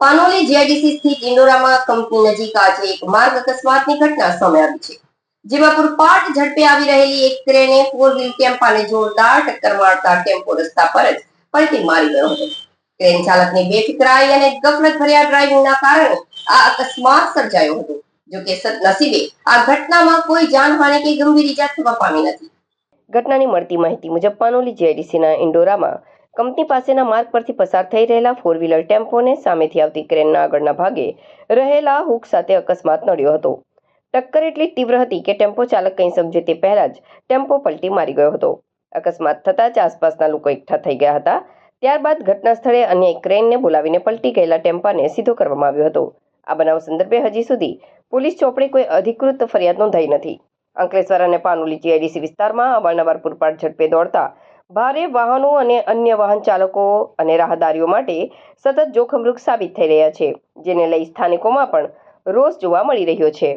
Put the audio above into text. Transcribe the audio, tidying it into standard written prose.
Panoli GIDC સ્થિત ઇન્ડોરામાં company નજીક આજે એક માર્ગ અકસ્માતની ઘટના સામે આવી છે, જેમાં પૂરપાટ ઝડપે આવી રહેલી એક ક્રેને ફોર વ્હીલ ટેમ્પાને જોરદાર ટક્કર મારતા ટેમ્પો રસ્તા પર જ પલટી મારી ગયો હતો. ક્રેન ચાલકની બેફિકરાઈ અને ગફલત ભર્યા ડ્રાઇવિંગના કારણે આ અકસ્માત સર્જાયો હતો. જોકે સદનસીબે આ ઘટનામાં કોઈ જાનહાનિ કે ગંભીર ઈજા થવા પામી નથી. ઘટનાની મળતી માહિતી મુજબ પાનોલી જીઆઈડીસીના ઇન્ડોરામાં કંપની પાસેના માર્ગ પરથી પસાર થઈ રહેલા ફોર વ્હીલર ટેમ્પોને સામેથી આવતી ક્રેનના આગળના ભાગે રહેલા હુક સાથે અકસ્માત નડ્યો હતો. ટક્કર એટલી તીવ્ર હતી કે ટેમ્પો ચાલક કંઈ સમજે તે પહેલા જ ટેમ્પો પલટી મારી ગયો હતો. અકસ્માત થતાં જ આસપાસના લોકો એકઠા થઈ ગયા હતા. ત્યારબાદ ઘટના સ્થળે અન્ય એક ક્રેનને બોલાવીને પલટી ગયેલા ટેમ્પાને સીધો કરવામાં આવ્યો હતો. આ બનાવ સંદર્ભે હજી સુધી પોલીસ ચોપડે કોઈ અધિકૃત ફરિયાદ નોંધાઈ નથી. અંકલેશ્વર અને પાનોલી જીઆઈડીસી વિસ્તારમાં અવારનવાર પૂરપાટ ઝડપે દોડતા ભારે વાહનો અને અન્ય વાહન ચાલકો અને રાહદારીઓ માટે સતત જોખમરૂપ સાબિત થઈ રહ્યા છે, જેને લઈ સ્થાનિકોમાં પણ રોષ જોવા મળી રહ્યો છે.